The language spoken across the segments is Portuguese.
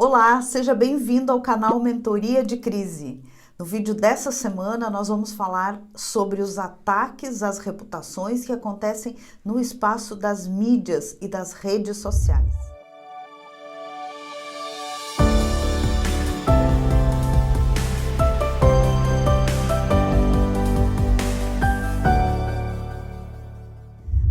Olá, seja bem-vindo ao canal Mentoria de Crise. No vídeo dessa semana, nós vamos falar sobre os ataques às reputações que acontecem no espaço das mídias e das redes sociais.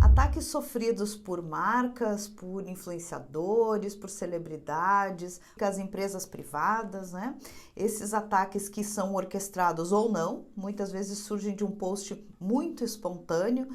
Ataques sofridos por marcas, por influenciadores, por celebridades, as empresas privadas, né? Esses ataques que são orquestrados ou não, muitas vezes surgem de um post muito espontâneo,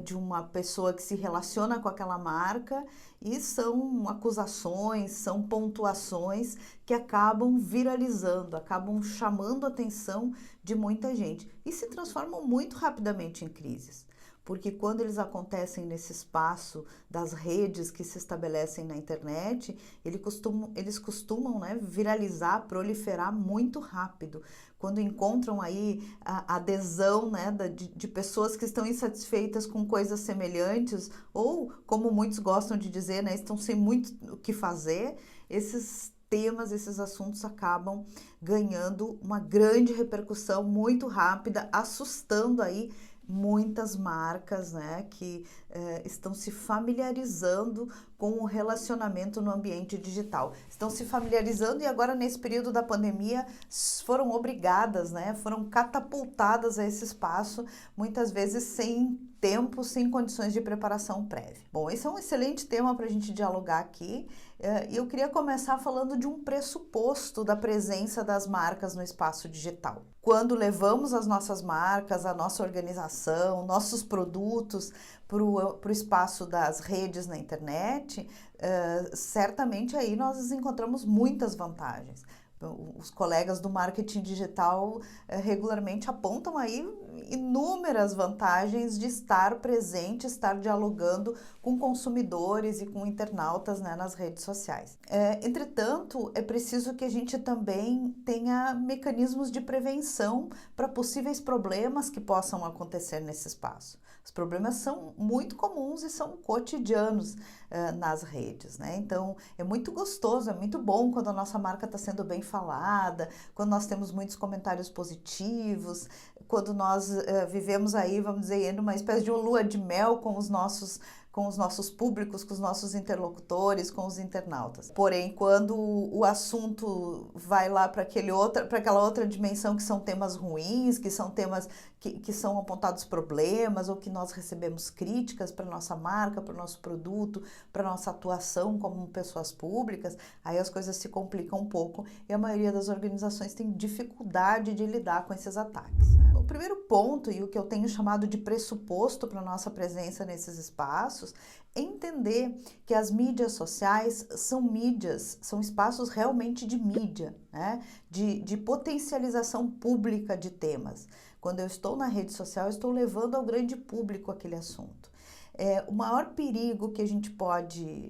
de uma pessoa que se relaciona com aquela marca e são acusações, são pontuações que acabam viralizando, acabam chamando a atenção de muita gente e se transformam muito rapidamente em crises. Porque quando eles acontecem nesse espaço das redes que se estabelecem na internet, eles costumam, né, viralizar, proliferar muito rápido. Quando encontram aí a adesão, né, de pessoas que estão insatisfeitas com coisas semelhantes, ou, como muitos gostam de dizer, né, estão sem muito o que fazer, esses temas, esses assuntos acabam ganhando uma grande repercussão muito rápida, assustando aí muitas marcas, né, que estão se familiarizando com o relacionamento no ambiente digital. Estão se familiarizando e agora, nesse período da pandemia, foram obrigadas, né, foram catapultadas a esse espaço, muitas vezes sem tempo, sem condições de preparação prévia. Bom, esse é um excelente tema para a gente dialogar aqui. E eu queria começar falando de um pressuposto da presença das marcas no espaço digital. Quando levamos as nossas marcas, a nossa organização, nossos produtos para o espaço das redes na internet, certamente aí nós encontramos muitas vantagens. Os colegas do marketing digital regularmente apontam aí inúmeras vantagens de estar presente, estar dialogando com consumidores e com internautas, né, nas redes sociais. Entretanto, é preciso que a gente também tenha mecanismos de prevenção para possíveis problemas que possam acontecer nesse espaço. Os problemas são muito comuns e são cotidianos nas redes, né? Então, é muito gostoso, é muito bom quando a nossa marca está sendo bem falada, quando nós temos muitos comentários positivos, quando nós vivemos aí, vamos dizer, numa espécie de lua de mel com os nossos públicos, com os nossos interlocutores, com os internautas. Porém, quando o assunto vai lá para aquela outra dimensão que são temas ruins, que são temas que são apontados problemas ou que nós recebemos críticas para nossa marca, para o nosso produto, para nossa atuação como pessoas públicas, aí as coisas se complicam um pouco e a maioria das organizações tem dificuldade de lidar com esses ataques, né? O primeiro ponto, e o que eu tenho chamado de pressuposto para a nossa presença nesses espaços, é entender que as mídias sociais são espaços realmente de mídia, né? De potencialização pública de temas. Quando eu estou na rede social, eu estou levando ao grande público aquele assunto. O maior perigo que a gente pode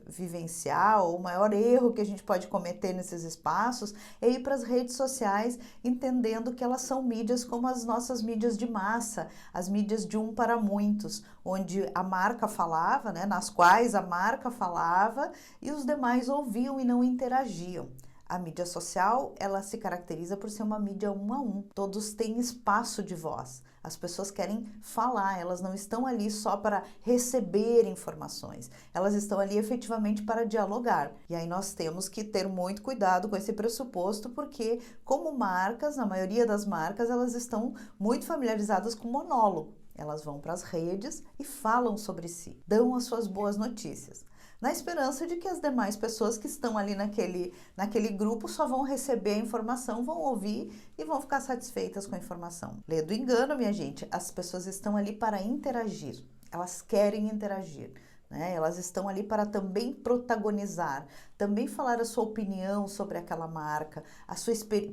vivenciar, ou o maior erro que a gente pode cometer nesses espaços é ir para as redes sociais entendendo que elas são mídias como as nossas mídias de massa, as mídias de um para muitos, onde a marca falava, né, nas quais a marca falava e os demais ouviam e não interagiam. A mídia social, ela se caracteriza por ser uma mídia um a um. Todos têm espaço de voz. As pessoas querem falar, elas não estão ali só para receber informações. Elas estão ali efetivamente para dialogar. E aí nós temos que ter muito cuidado com esse pressuposto, porque como marcas, na maioria das marcas, elas estão muito familiarizadas com monólogo. Elas vão para as redes e falam sobre si, dão as suas boas notícias, na esperança de que as demais pessoas que estão ali naquele grupo só vão receber a informação, vão ouvir e vão ficar satisfeitas com a informação. Lê do engano, minha gente, as pessoas estão ali para interagir, elas querem interagir, né? Elas estão ali para também protagonizar, também falar a sua opinião sobre aquela marca,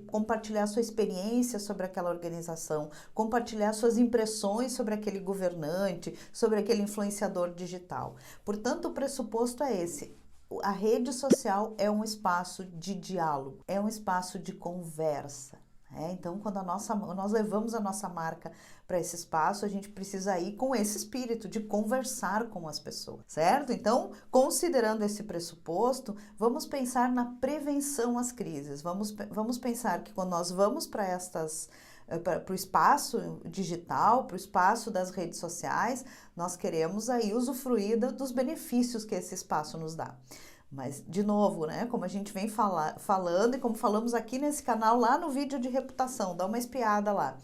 compartilhar a sua experiência sobre aquela organização, compartilhar suas impressões sobre aquele governante, sobre aquele influenciador digital. Portanto, o pressuposto é esse. A rede social é um espaço de diálogo, é um espaço de conversa. Então, quando nós levamos a nossa marca para esse espaço, a gente precisa ir com esse espírito de conversar com as pessoas, certo? Então, considerando esse pressuposto, vamos pensar na prevenção às crises. Vamos pensar que quando nós vamos para o espaço digital, para o espaço das redes sociais, nós queremos aí usufruir dos benefícios que esse espaço nos dá. Mas, de novo, né, como a gente vem falando e como falamos aqui nesse canal, lá no vídeo de reputação, dá uma espiada lá.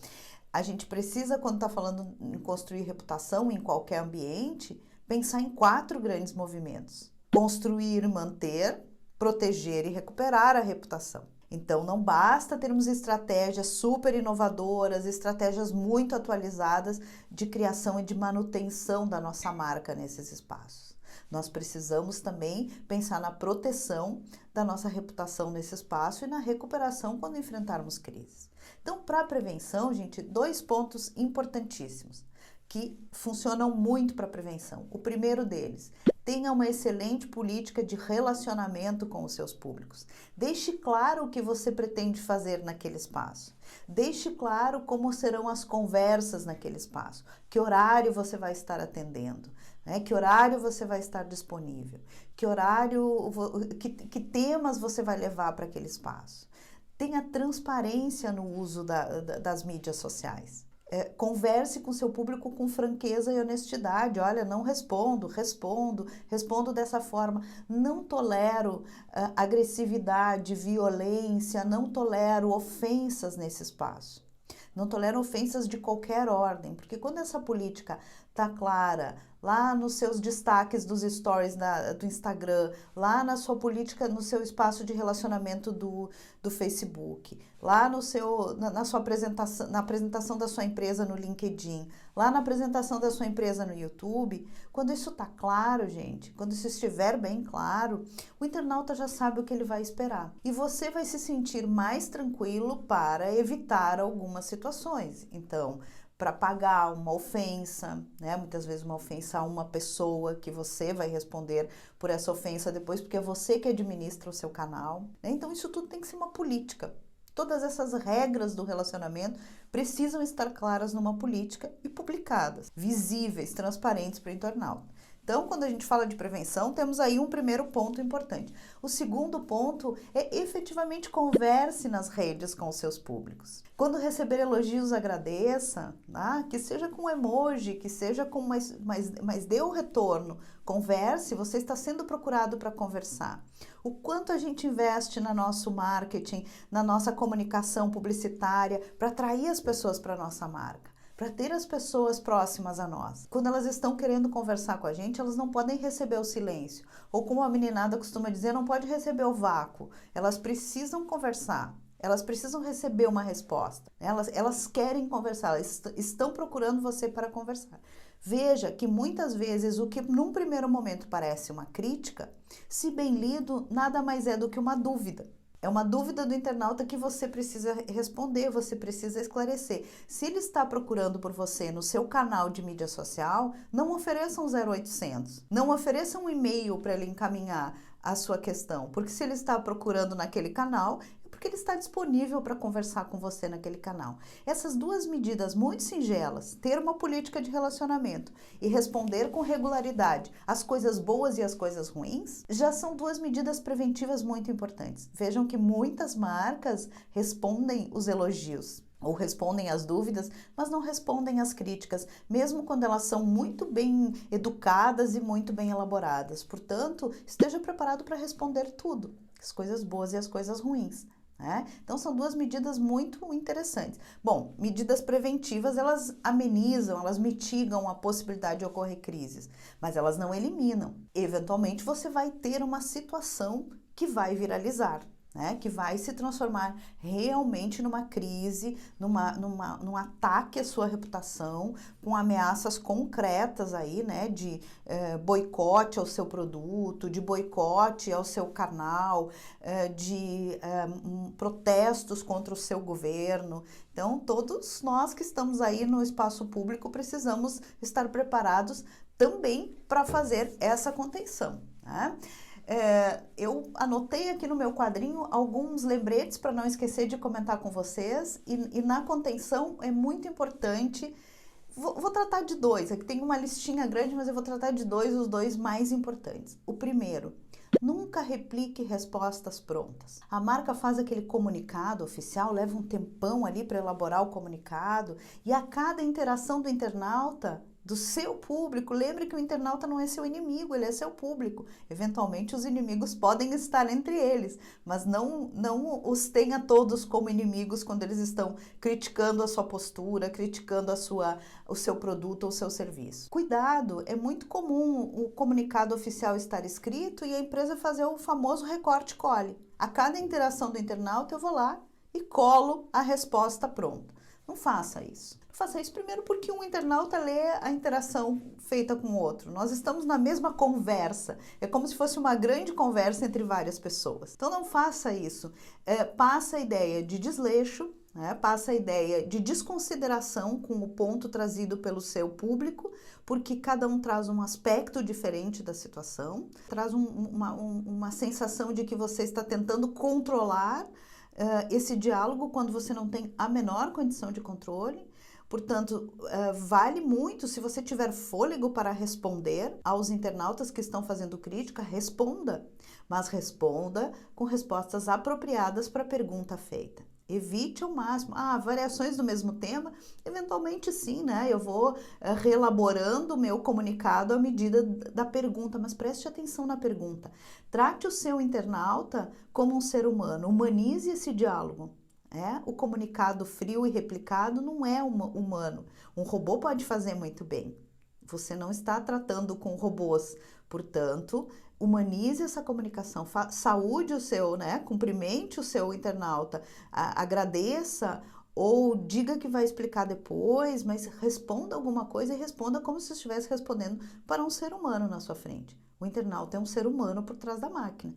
A gente precisa, quando está falando em construir reputação em qualquer ambiente, pensar em 4 grandes movimentos. Construir, manter, proteger e recuperar a reputação. Então, não basta termos estratégias super inovadoras, estratégias muito atualizadas de criação e de manutenção da nossa marca nesses espaços. Nós precisamos também pensar na proteção da nossa reputação nesse espaço e na recuperação quando enfrentarmos crises. Então, para a prevenção, gente, 2 pontos importantíssimos que funcionam muito para a prevenção. O primeiro deles, tenha uma excelente política de relacionamento com os seus públicos. Deixe claro o que você pretende fazer naquele espaço. Deixe claro como serão as conversas naquele espaço. Que horário você vai estar atendendo, né? Que horário você vai estar disponível. Que temas você vai levar para aquele espaço. Tenha transparência no uso das mídias sociais. Converse com seu público com franqueza e honestidade. Olha, não respondo dessa forma. Não tolero agressividade, violência, não tolero ofensas nesse espaço. Não tolero ofensas de qualquer ordem, porque quando essa política está clara, lá nos seus destaques dos stories do Instagram, lá na sua política, no seu espaço de relacionamento do Facebook, lá na sua apresentação, na apresentação da sua empresa no LinkedIn, lá na apresentação da sua empresa no YouTube, quando isso está claro, gente, quando isso estiver bem claro, o internauta já sabe o que ele vai esperar. E você vai se sentir mais tranquilo para evitar algumas situações. Então, para pagar uma ofensa, né? Muitas vezes uma ofensa a uma pessoa que você vai responder por essa ofensa depois, porque é você que administra o seu canal, né? Então isso tudo tem que ser uma política. Todas essas regras do relacionamento precisam estar claras numa política e publicadas, visíveis, transparentes para o internauta. Então, quando a gente fala de prevenção, temos aí um primeiro ponto importante. O segundo ponto é efetivamente converse nas redes com os seus públicos. Quando receber elogios, agradeça, que seja com emoji, que seja com mas dê o retorno. Converse, você está sendo procurado para conversar. O quanto a gente investe no nosso marketing, na nossa comunicação publicitária para atrair as pessoas para a nossa marca, para ter as pessoas próximas a nós. Quando elas estão querendo conversar com a gente, elas não podem receber o silêncio. Ou como a meninada costuma dizer, não pode receber o vácuo. Elas precisam conversar. Elas precisam receber uma resposta. Elas querem conversar, elas estão procurando você para conversar. Veja que muitas vezes o que num primeiro momento parece uma crítica, se bem lido, nada mais é do que uma dúvida. É uma dúvida do internauta que você precisa responder, você precisa esclarecer. Se ele está procurando por você no seu canal de mídia social, não ofereça um 0800. Não ofereça um e-mail para ele encaminhar a sua questão. Porque se ele está procurando naquele canal, é porque ele está disponível para conversar com você naquele canal. Essas 2 medidas muito singelas, ter uma política de relacionamento e responder com regularidade as coisas boas e as coisas ruins, já são 2 medidas preventivas muito importantes. Vejam que muitas marcas respondem os elogios ou respondem às dúvidas, mas não respondem às críticas, mesmo quando elas são muito bem educadas e muito bem elaboradas. Portanto, esteja preparado para responder tudo, as coisas boas e as coisas ruins. Então, são 2 medidas muito interessantes. Bom, medidas preventivas, elas amenizam, elas mitigam a possibilidade de ocorrer crises, mas elas não eliminam. Eventualmente, você vai ter uma situação que vai viralizar, que vai se transformar realmente numa crise, num ataque à sua reputação, com ameaças concretas aí, de boicote ao seu produto, de boicote ao seu canal, de protestos contra o seu governo. Então, todos nós que estamos aí no espaço público precisamos estar preparados também para fazer essa contenção. Eu anotei aqui no meu quadrinho alguns lembretes para não esquecer de comentar com vocês, e na contenção é muito importante. Vou tratar de dois, aqui tem uma listinha grande, mas eu vou tratar de dois, os dois mais importantes. O primeiro, nunca replique respostas prontas. A marca faz aquele comunicado oficial, leva um tempão ali para elaborar o comunicado, e a cada interação do internauta, do seu público, lembre que o internauta não é seu inimigo, ele é seu público. Eventualmente os inimigos podem estar entre eles, mas não os tenha todos como inimigos quando eles estão criticando a sua postura, criticando o seu produto ou o seu serviço. Cuidado, é muito comum o comunicado oficial estar escrito e a empresa fazer o famoso recorte-cole. A cada interação do internauta eu vou lá e colo a resposta pronta. Não faça isso. Faça isso primeiro porque um internauta lê a interação feita com o outro. Nós estamos na mesma conversa. É como se fosse uma grande conversa entre várias pessoas. Então não faça isso. Passa a ideia de desleixo, né? Passa a ideia de desconsideração com o ponto trazido pelo seu público, porque cada um traz um aspecto diferente da situação, traz uma sensação de que você está tentando controlar esse diálogo quando você não tem a menor condição de controle. Portanto, vale muito, se você tiver fôlego para responder aos internautas que estão fazendo crítica, responda, mas responda com respostas apropriadas para a pergunta feita. Evite ao máximo. Variações do mesmo tema, eventualmente sim, né? Eu vou reelaborando o meu comunicado à medida da pergunta, mas preste atenção na pergunta. Trate o seu internauta como um ser humano, humanize esse diálogo. O comunicado frio e replicado não é humano. Um robô pode fazer muito bem. Você não está tratando com robôs. Portanto, humanize essa comunicação, saúde o seu, né? Cumprimente o seu internauta, agradeça ou diga que vai explicar depois, mas responda alguma coisa e responda como se estivesse respondendo para um ser humano na sua frente. O internauta é um ser humano por trás da máquina.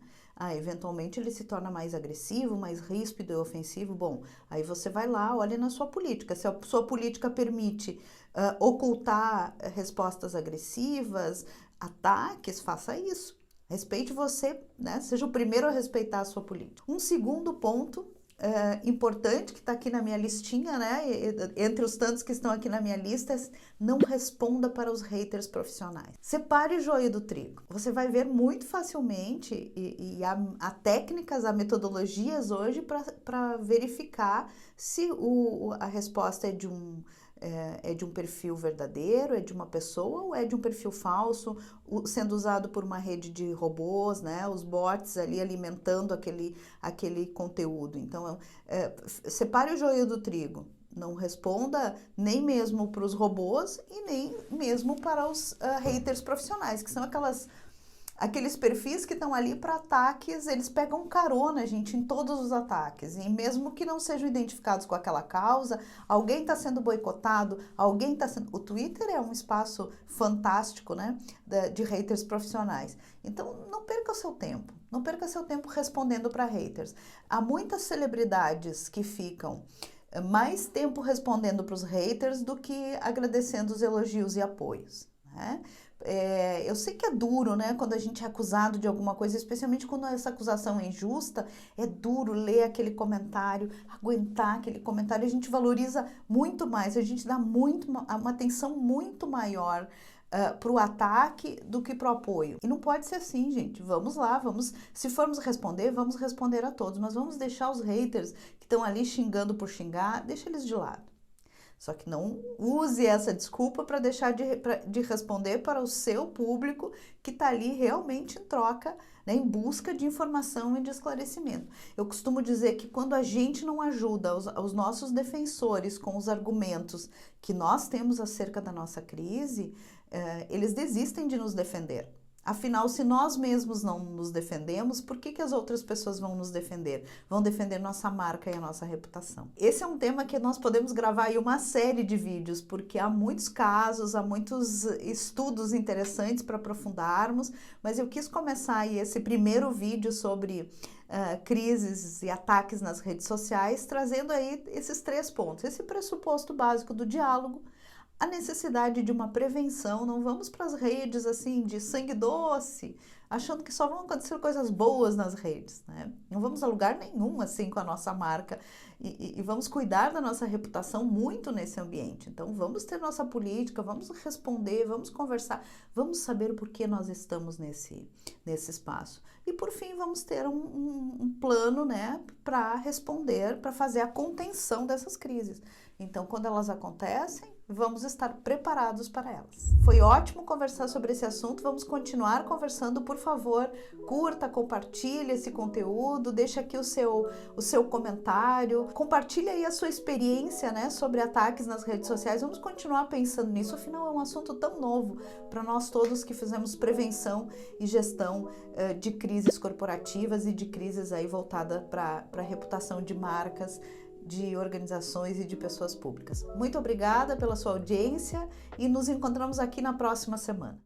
Eventualmente ele se torna mais agressivo, mais ríspido e ofensivo. Bom, aí você vai lá, olha na sua política. Se a sua política permite ocultar respostas agressivas, ataques, faça isso. Respeite você, né? Seja o primeiro a respeitar a sua política. Um segundo ponto importante que está aqui na minha listinha, né? Entre os tantos que estão aqui na minha lista, não responda para os haters profissionais. Separe o joio do trigo. Você vai ver muito facilmente, e há técnicas, há metodologias hoje para verificar se a resposta é de um perfil verdadeiro, é de uma pessoa ou é de um perfil falso, sendo usado por uma rede de robôs, né? Os bots ali alimentando aquele conteúdo. Então, separe o joio do trigo. Não responda nem mesmo para os robôs e nem mesmo para os haters profissionais, que são aqueles perfis que estão ali para ataques. Eles pegam carona, gente, em todos os ataques. E mesmo que não sejam identificados com aquela causa, alguém está sendo boicotado, alguém está sendo... O Twitter é um espaço fantástico, né, de haters profissionais. Então, não perca o seu tempo. Não perca seu tempo respondendo para haters. Há muitas celebridades que ficam mais tempo respondendo para os haters do que agradecendo os elogios e apoios, né? Eu sei que é duro, né, quando a gente é acusado de alguma coisa, especialmente quando essa acusação é injusta, é duro ler aquele comentário, aguentar aquele comentário. A gente valoriza muito mais, a gente dá uma atenção muito maior para o ataque do que para o apoio. E não pode ser assim, gente. Vamos lá, se formos responder, vamos responder a todos, mas vamos deixar os haters que estão ali xingando por xingar, deixa eles de lado. Só que não use essa desculpa para deixar de responder para o seu público que está ali realmente em troca, né, em busca de informação e de esclarecimento. Eu costumo dizer que quando a gente não ajuda os nossos defensores com os argumentos que nós temos acerca da nossa crise, eles desistem de nos defender. Afinal, se nós mesmos não nos defendemos, por que as outras pessoas vão nos defender? Vão defender nossa marca e a nossa reputação. Esse é um tema que nós podemos gravar aí uma série de vídeos, porque há muitos casos, há muitos estudos interessantes para aprofundarmos, mas eu quis começar aí esse primeiro vídeo sobre crises e ataques nas redes sociais, trazendo aí esses 3 pontos. Esse pressuposto básico do diálogo, a necessidade de uma prevenção. Não vamos para as redes assim de sangue doce, achando que só vão acontecer coisas boas nas redes, né? Não vamos a lugar nenhum assim com a nossa marca e vamos cuidar da nossa reputação muito nesse ambiente. Então vamos ter nossa política, vamos responder, vamos conversar, vamos saber por que nós estamos nesse espaço. E por fim vamos ter um plano, né, para responder, para fazer a contenção dessas crises. Então, quando elas acontecem, vamos estar preparados para elas. Foi ótimo conversar sobre esse assunto, vamos continuar conversando. Por favor, curta, compartilhe esse conteúdo, deixa aqui o seu comentário, compartilhe aí a sua experiência, né, sobre ataques nas redes sociais. Vamos continuar pensando nisso, afinal é um assunto tão novo para nós todos que fizemos prevenção e gestão de crises corporativas e de crises aí voltada para a reputação de marcas, de organizações e de pessoas públicas. Muito obrigada pela sua audiência e nos encontramos aqui na próxima semana.